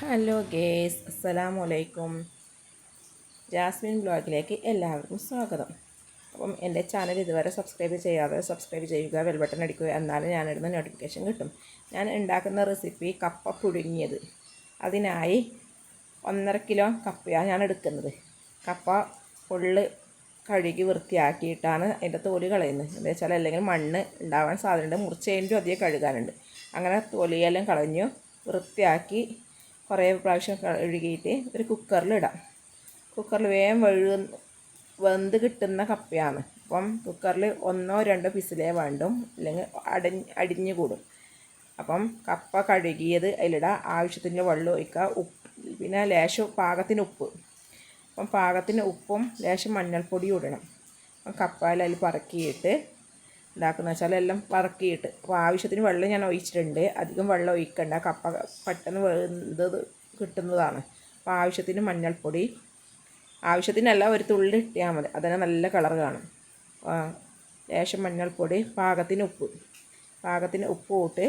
Hello guys, അസ്സലാമു അലൈക്കും. Jasmine ബ്ലോഗിലേക്ക് എല്ലാവർക്കും സ്വാഗതം. അപ്പം എൻ്റെ ചാനൽ ഇതുവരെ സബ്സ്ക്രൈബ് ചെയ്യാതെ സബ്സ്ക്രൈബ് ചെയ്യുക, ബെൽ ബട്ടൺ അടിക്കുക, എന്നാലും ഞാനിടുന്ന നോട്ടിഫിക്കേഷൻ കിട്ടും. ഞാൻ ഉണ്ടാക്കുന്ന റെസിപ്പി കപ്പ പുഴുങ്ങിയത്. അതിനായി 1.5 കിലോ കപ്പയാണ് ഞാൻ എടുക്കുന്നത്. കപ്പ ഫുള്ള് കഴുകി വൃത്തിയാക്കിയിട്ടാണ് അതിൻ്റെ തോല് കളയുന്നത്. എന്താ വെച്ചാൽ അല്ലെങ്കിൽ മണ്ണ് ഉണ്ടാവാൻ സാധ്യതയുണ്ട്, മുറിച്ചതിൻ്റെ അധികം കഴുകാനുണ്ട്. അങ്ങനെ തൊലിയെല്ലാം കളഞ്ഞു വൃത്തിയാക്കി കുറേ പ്രാവശ്യം കഴുകിയിട്ട് ഒരു കുക്കറിലിടാം. കുക്കറിൽ വേഗം വെന്ത് കിട്ടുന്ന കപ്പയാണ്. അപ്പം കുക്കറിൽ 1-2 വിസിലേ വേണ്ടും, അല്ലെങ്കിൽ അടിഞ്ഞു കൂടും. അപ്പം കപ്പ കഴുകിയത് അതിലിടാം. ആവശ്യത്തിന് വെള്ളം ഒഴിക്കുക. പിന്നെ ലേശം പാകത്തിന് ഉപ്പ്. അപ്പം പാകത്തിന് ഉപ്പും ലേശം മഞ്ഞൾപ്പൊടിയും ഇടണം. അപ്പം കപ്പയിൽ അതിൽ പറക്കിയിട്ട് ഉണ്ടാക്കുന്ന വെച്ചാൽ എല്ലാം പറക്കിയിട്ട്, അപ്പോൾ ആവശ്യത്തിന് വെള്ളം ഞാൻ ഒഴിച്ചിട്ടുണ്ട്. അധികം വെള്ളം ഒഴിക്കണ്ട, കപ്പ പെട്ടെന്ന് വെന്തത് കിട്ടുന്നതാണ്. അപ്പോൾ ആവശ്യത്തിന് മഞ്ഞൾപ്പൊടി, ആവശ്യത്തിനല്ല ഒരു തുള്ളി ഇട്ടിയാൽ മതി, അതിന് നല്ല കളർ കാണും. ലേശം മഞ്ഞൾപ്പൊടി, പാകത്തിന് ഉപ്പ് ഇട്ട്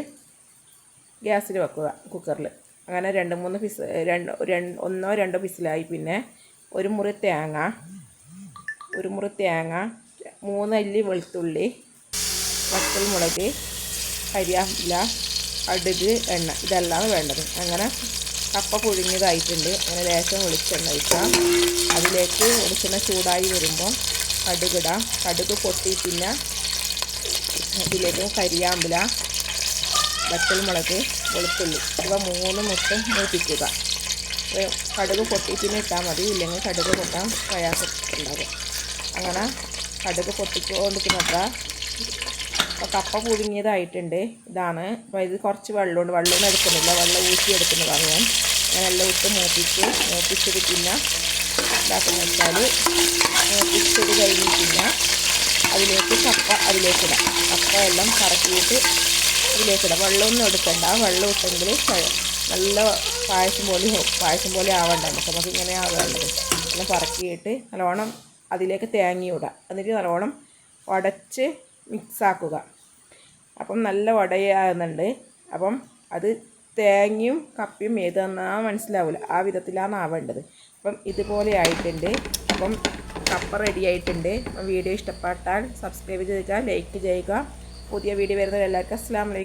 ഗ്യാസിൽ വെക്കുക കുക്കറിൽ. അങ്ങനെ 1-2 വിസിലായി. പിന്നെ ഒരു മുറി തേങ്ങ, 3 അല്ലി വെളുത്തുള്ളി, വറ്റൽമുളക്, കരിയാപ്പില, കടുക്, എണ്ണ, ഇതെല്ലാം വേണ്ടത്. അങ്ങനെ കപ്പ പുഴുങ്ങിയതായിട്ടുണ്ട്. അങ്ങനെ ലേശം വെളിച്ചെണ്ണ ഒഴിക്കാം. അതിലേക്ക് വെളിച്ചെണ്ണ ചൂടായി വരുമ്പോൾ കടുകിടാം. കടുക് പൊട്ടി പിന്നെ ഇതിലേക്ക് കരിയാപ്പില, വറ്റൽമുളക്, വെളുത്തുള്ളി ഇവ 3 ഇട്ട് മൂപ്പിക്കുക. കടുക് പൊട്ടി പിന്നെ ഇട്ടാൽ മതി, ഇല്ലെങ്കിൽ കടുക് പൊട്ടാൻ പ്രയാസം ഉണ്ടാകും. അങ്ങനെ കടുക് പൊട്ടിക്കൊണ്ടിരിക്കുന്നത്ര അപ്പോൾ കപ്പ പുഴുങ്ങിയതായിട്ടുണ്ട്. ഇതാണ്. അപ്പോൾ ഇത് കുറച്ച് വെള്ളമൊന്നും എടുക്കുന്നില്ല, വെള്ളം ഊറ്റിയെടുക്കുന്നതാണ് ഞാൻ. അങ്ങനെല്ലാം ഇട്ട് മൂപ്പിച്ചത് പിന്നെ ഇതാക്കുന്ന വെച്ചാൽ മൂപ്പിച്ചത് കഴിഞ്ഞ് പിന്നെ അതിലേക്കിടാം. കപ്പ എല്ലാം കറക്കിയിട്ട് ഇതിലേക്കിടാം. വെള്ളമൊന്നും എടുക്കണ്ട. വെള്ളം ഇട്ടെങ്കിൽ നല്ല പായസം പോലെ ആവണ്ട. നമുക്ക് ഇങ്ങനെ ആവേണ്ടത്. എല്ലാം പറക്കിയിട്ട് നല്ലോണം അതിലേക്ക് തേങ്ങയും ഇടാം. എന്നിട്ട് നല്ലോണം ഉടച്ച് മിക്സാക്കുക. അപ്പം നല്ല ഉടയാകുന്നുണ്ട്. അപ്പം അത് തേങ്ങയും കപ്പയും ഏതെന്നാ മനസ്സിലാവില്ല, ആ വിധത്തിലാണ് ആവേണ്ടത്. അപ്പം ഇതുപോലെ ആയിട്ടുണ്ട്. അപ്പം കപ്പ റെഡി ആയിട്ടുണ്ട്. വീഡിയോ ഇഷ്ടപ്പെട്ടാൽ സബ്സ്ക്രൈബ് ചെയ്യുക, ലൈക്ക് ചെയ്യുക. പുതിയ വീഡിയോ വരുന്നത് എല്ലാവർക്കും അസ്സലാമു അലൈക്കും.